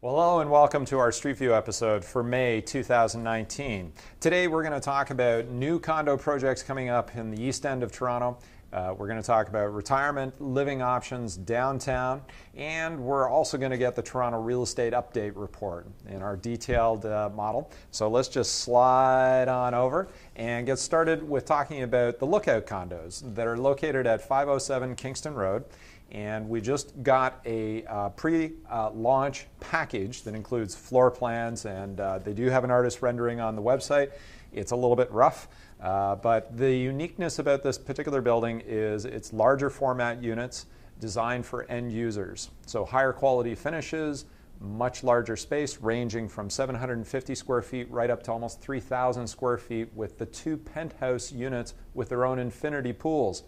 Well, hello and welcome to our Street View episode for May 2019. Today we're going to talk about new condo projects coming up in the East End of Toronto. We're going to talk about retirement living options downtown, and we're also going to get the Toronto Real Estate Update Report in our detailed model. So let's just slide on over and get started with talking about the Lookout condos that are located at 507 Kingston Road. And we just got a pre-launch package that includes floor plans, and they do have an artist rendering on the website. It's a little bit rough, but the uniqueness about this particular building is it's larger format units designed for end users. So higher quality finishes, much larger space ranging from 750 square feet right up to almost 3,000 square feet with the 2 penthouse units with their own infinity pools.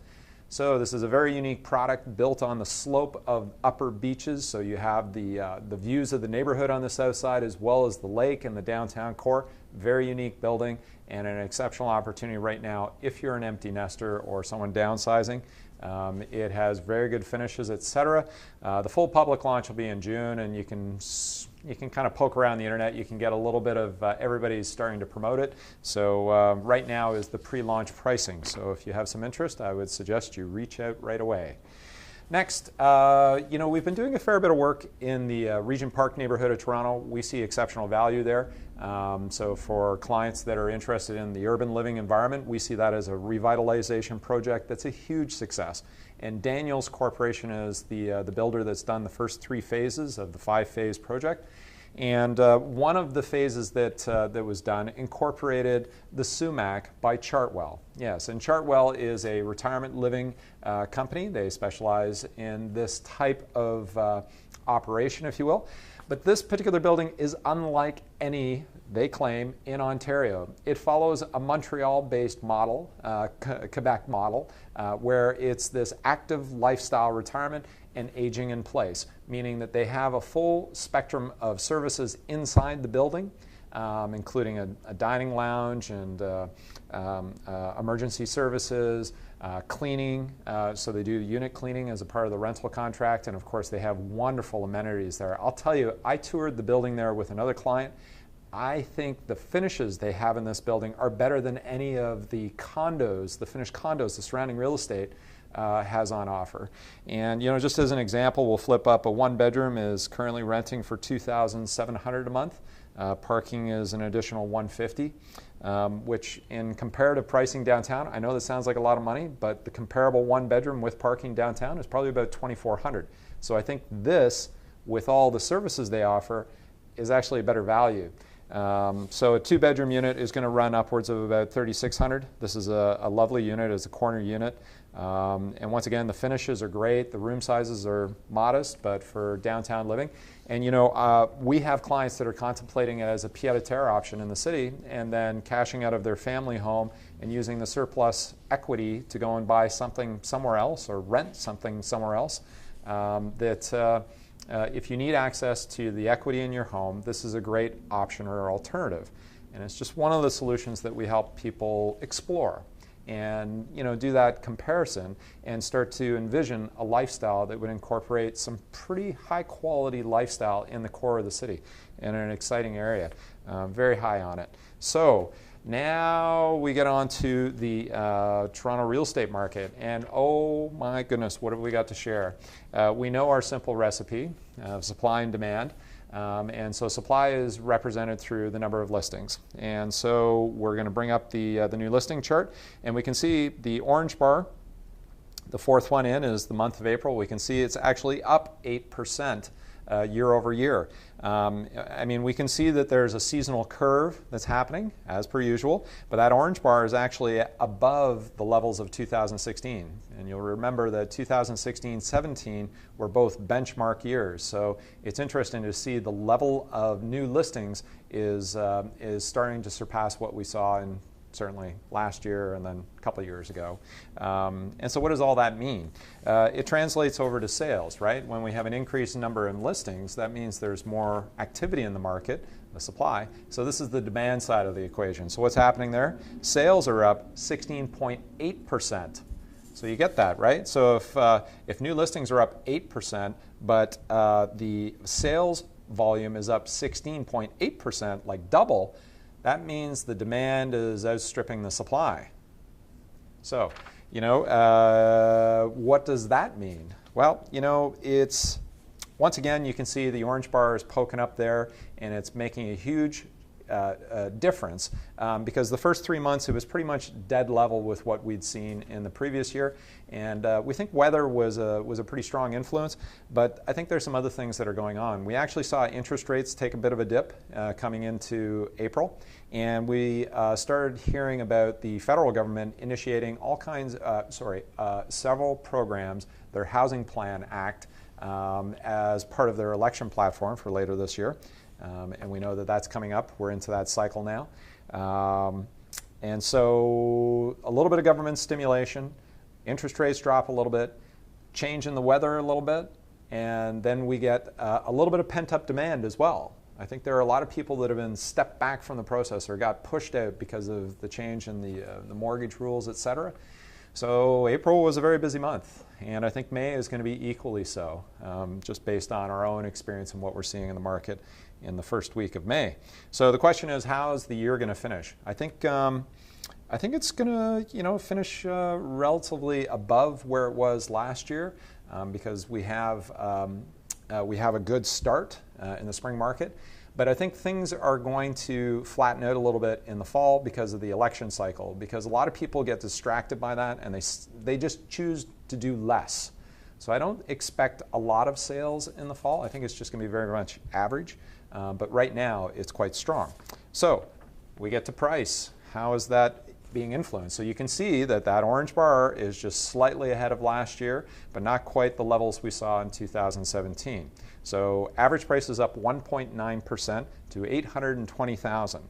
So this is a very unique product built on the slope of upper beaches, so you have the views of the neighborhood on the south side as well as the lake and the downtown core. Very unique building and an exceptional opportunity right now if you're an empty nester or someone downsizing. It has very good finishes, etc. The full public launch will be in June, and you can kind of poke around the internet. You can get a little bit of everybody's starting to promote it. So right now is the pre-launch pricing. So if you have some interest, I would suggest you reach out right away. Next, we've been doing a fair bit of work in the Regent Park neighborhood of Toronto. We see exceptional value there. So for clients that are interested in the urban living environment, we see that as a revitalization project that's a huge success. And Daniels Corporation is the builder that's done the first 3 phases of the 5-phase project. And one of the phases that was done incorporated the Sumac by Chartwell. Yes, and Chartwell is a retirement living company. They specialize in this type of operation, if you will. But this particular building is unlike any, they claim, in Ontario. It follows a Montreal-based model, Quebec model, where it's this active lifestyle retirement and aging in place, meaning that they have a full spectrum of services inside the building, including a dining lounge and emergency services, cleaning, so they do unit cleaning as a part of the rental contract, and of course they have wonderful amenities there. I'll tell you, I toured the building there with another client. I think the finishes they have in this building are better than any of the condos, the finished condos, the surrounding real estate has on offer. And just as an example, we'll flip up. A 1-bedroom is currently renting for $2,700 a month. Parking is an additional $150, which in comparative pricing downtown, I know that sounds like a lot of money, but the comparable 1-bedroom with parking downtown is probably about $2,400. So I think this, with all the services they offer, is actually a better value. So a 2-bedroom unit is going to run upwards of about $3,600. This is a lovely unit. It's a corner unit. And once again, the finishes are great. The room sizes are modest, but for downtown living. And we have clients that are contemplating it as a pied-à-terre option in the city and then cashing out of their family home and using the surplus equity to go and buy something somewhere else or rent something somewhere else. If you need access to the equity in your home, this is a great option or alternative. And it's just one of the solutions that we help people explore and do that comparison and start to envision a lifestyle that would incorporate some pretty high quality lifestyle in the core of the city in an exciting area. Very high on it. So now we get on to the Toronto real estate market, and oh my goodness, what have we got to share? We know our simple recipe of supply and demand. And so supply is represented through the number of listings. And so we're going to bring up the new listing chart, and we can see the orange bar, the 4th one in, is the month of April. We can see it's actually up 8% year over year. We can see that there's a seasonal curve that's happening, as per usual, but that orange bar is actually above the levels of 2016. And you'll remember that 2016-17 were both benchmark years. So it's interesting to see the level of new listings is starting to surpass what we saw in certainly last year and then a couple of years ago. And so what does all that mean? It translates over to sales, right? When we have an increased number in listings, that means there's more activity in the market, the supply. So this is the demand side of the equation. So what's happening there? Sales are up 16.8%. So you get that, right? So if new listings are up 8%, but the sales volume is up 16.8%, like double. That means the demand is outstripping the supply. So, what does that mean? Well, it's, once again, you can see the orange bar is poking up there, and it's making a huge difference because the first 3 months it was pretty much dead level with what we'd seen in the previous year, and we think weather was a pretty strong influence, but I think there's some other things that are going on. We actually saw interest rates take a bit of a dip coming into April, and we started hearing about the federal government initiating all kinds, several programs, their Housing Plan Act, as part of their election platform for later this year. And we know that that's coming up. We're into that cycle now. And so a little bit of government stimulation, interest rates drop a little bit, change in the weather a little bit, and then we get a little bit of pent-up demand as well. I think there are a lot of people that have been stepped back from the process or got pushed out because of the change in the mortgage rules, et cetera. So April was a very busy month, and I think May is going to be equally so, just based on our own experience and what we're seeing in the market in the first week of May. So the question is, how is the year going to finish? I think it's going to finish relatively above where it was last year, because we have a good start in the spring market. But I think things are going to flatten out a little bit in the fall because of the election cycle, because a lot of people get distracted by that and they just choose to do less. So I don't expect a lot of sales in the fall. I think it's just going to be very much average. But right now it's quite strong. So we get to price. How is that being influenced? So you can see that that orange bar is just slightly ahead of last year, but not quite the levels we saw in 2017. So average price is up 1.9% to $820,000.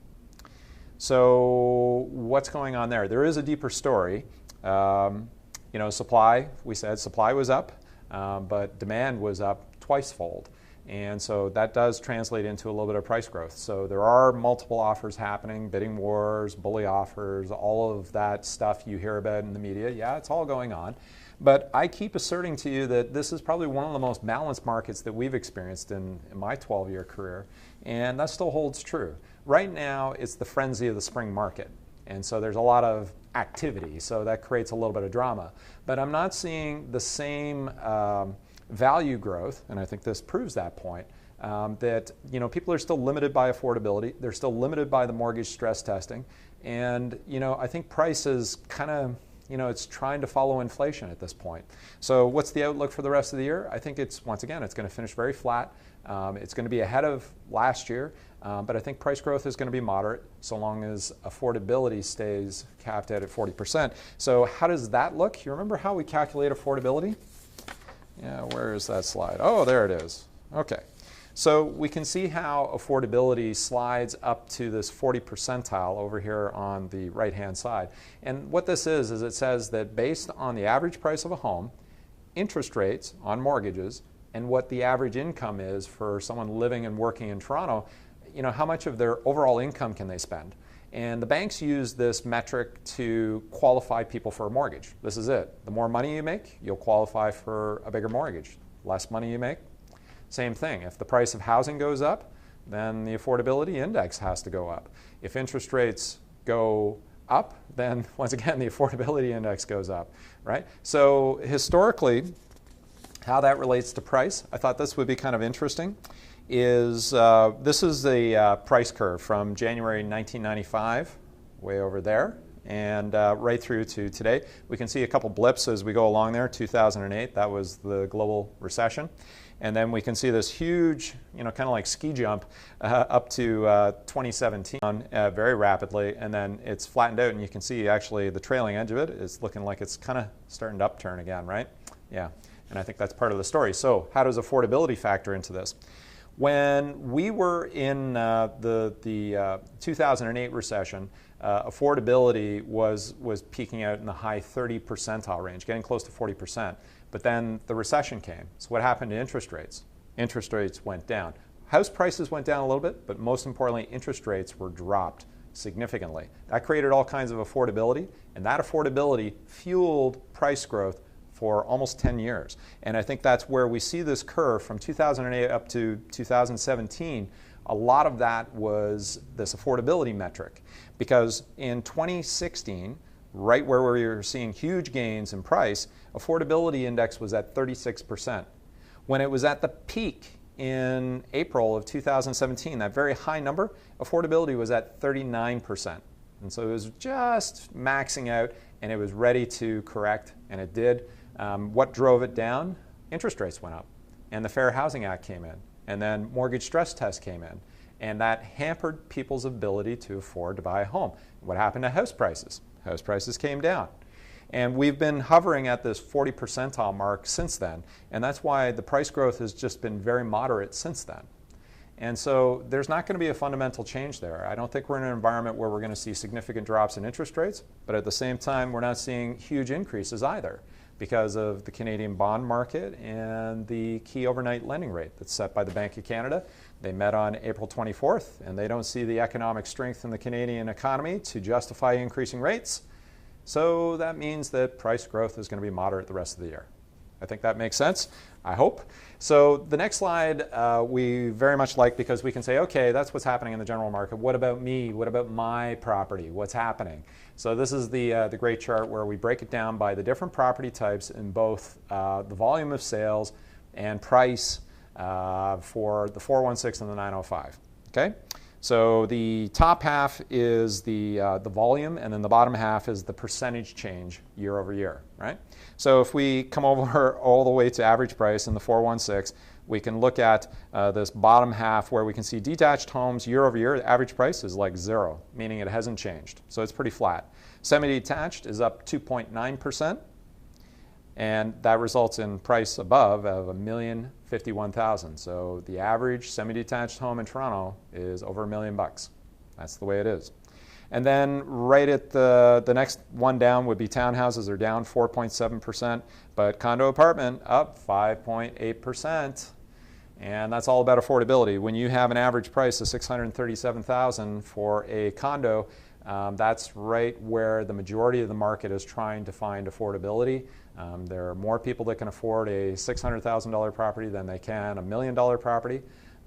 So what's going on there? There is a deeper story. Supply, we said supply was up, but demand was up twice-fold. And so that does translate into a little bit of price growth. So there are multiple offers happening, bidding wars, bully offers, all of that stuff you hear about in the media. Yeah, it's all going on. But I keep asserting to you that this is probably one of the most balanced markets that we've experienced in my 12-year career. And that still holds true. Right now, it's the frenzy of the spring market. And so there's a lot of activity. So that creates a little bit of drama. But I'm not seeing the same value growth, and I think this proves that point, that people are still limited by affordability. They're still limited by the mortgage stress testing. And I think price is kind of, it's trying to follow inflation at this point. So what's the outlook for the rest of the year? I think once again, it's going to finish very flat. It's going to be ahead of last year, but I think price growth is going to be moderate so long as affordability stays capped out at 40%. So how does that look? You remember how we calculate affordability? Yeah, where is that slide? Oh, there it is. Okay. So we can see how affordability slides up to this 40 percentile over here on the right-hand side. And what this is it says that based on the average price of a home, interest rates on mortgages, and what the average income is for someone living and working in Toronto, how much of their overall income can they spend? And the banks use this metric to qualify people for a mortgage. This is it. The more money you make, you'll qualify for a bigger mortgage. Less money you make, same thing. If the price of housing goes up, then the affordability index has to go up. If interest rates go up, then once again, the affordability index goes up, right? So historically, how that relates to price, I thought this would be kind of interesting. This is a price curve from January 1995, way over there, and right through to today. We can see a couple blips as we go along there. 2008, that was the global recession. And then we can see this huge, kind of like ski jump up to 2017 very rapidly, and then it's flattened out, and you can see actually the trailing edge of it is looking like it's kind of starting to upturn again, right? Yeah, and I think that's part of the story. So how does affordability factor into this? When we were in the 2008 recession, affordability was peaking out in the high 30 percentile range, getting close to 40%. But then the recession came. So what happened to interest rates? Interest rates went down. House prices went down a little bit, but most importantly, interest rates were dropped significantly. That created all kinds of affordability, and that affordability fueled price growth for almost 10 years. And I think that's where we see this curve from 2008 up to 2017. A lot of that was this affordability metric, because in 2016, right where we were seeing huge gains in price, affordability index was at 36%. When it was at the peak in April of 2017, that very high number, affordability was at 39%. And so it was just maxing out, and it was ready to correct, and it did. What drove it down? Interest rates went up, and the Fair Housing Act came in, and then mortgage stress test came in, and that hampered people's ability to afford to buy a home. What happened to house prices? House prices came down. And we've been hovering at this 40 percentile mark since then, and that's why the price growth has just been very moderate since then. And so there's not going to be a fundamental change there. I don't think we're in an environment where we're going to see significant drops in interest rates, but at the same time, we're not seeing huge increases either because of the Canadian bond market and the key overnight lending rate that's set by the Bank of Canada. They met on April 24th, and they don't see the economic strength in the Canadian economy to justify increasing rates. So that means that price growth is going to be moderate the rest of the year. I think that makes sense, I hope. So the next slide we very much like, because we can say, okay, that's what's happening in the general market. What about me? What about my property? What's happening? So this is the great chart where we break it down by the different property types in both the volume of sales and price for the 416 and the 905. Okay? So the top half is the volume, and then the bottom half is the percentage change year over year, right? So if we come over all the way to average price in the 416, we can look at this bottom half where we can see detached homes year over year. The average price is like 0, meaning it hasn't changed. So it's pretty flat. Semi-detached is up 2.9%. And that results in price above of $1,051,000. So the average semi-detached home in Toronto is over $1 million. That's the way it is. And then right at the next one down would be townhouses. Are down 4.7%, but condo apartment up 5.8%. And that's all about affordability. When you have an average price of $637,000 for a condo, that's right where the majority of the market is trying to find affordability. There are more people that can afford a $600,000 property than they can a $1 million property,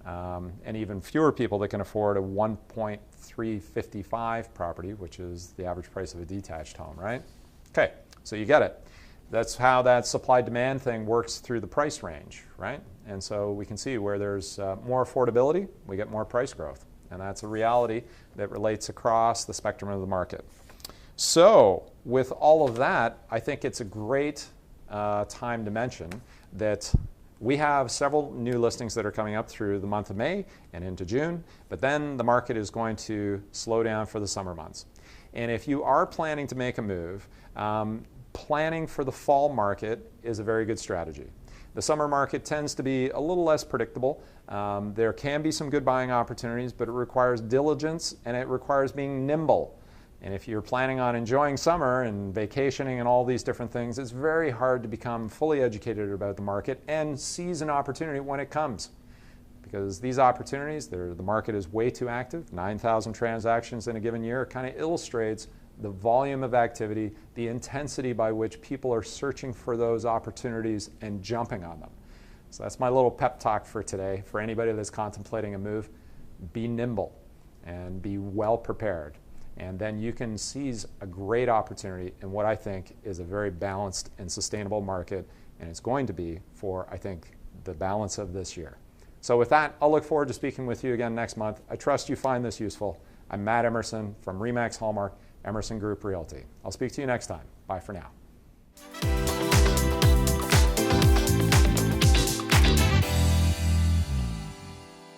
and even fewer people that can afford a 1.355 property, which is the average price of a detached home, right? Okay, so you get it. That's how that supply-demand thing works through the price range, right? And so we can see where there's more affordability, we get more price growth. And that's a reality that relates across the spectrum of the market. So with all of that, I think it's a great time to mention that we have several new listings that are coming up through the month of May and into June, but then the market is going to slow down for the summer months. And if you are planning to make a move, planning for the fall market is a very good strategy. The summer market tends to be a little less predictable. There can be some good buying opportunities, but it requires diligence and it requires being nimble. And if you're planning on enjoying summer and vacationing and all these different things, it's very hard to become fully educated about the market and seize an opportunity when it comes. Because these opportunities, the market is way too active. 9,000 transactions in a given year. It kind of illustrates the volume of activity, the intensity by which people are searching for those opportunities and jumping on them. So that's my little pep talk for today. For anybody that's contemplating a move, be nimble and be well prepared. And then you can seize a great opportunity in what I think is a very balanced and sustainable market. And it's going to be for, I think, the balance of this year. So with that, I'll look forward to speaking with you again next month. I trust you find this useful. I'm Matt Emerson from RE/MAX Hallmark, Emerson Group Realty. I'll speak to you next time. Bye for now.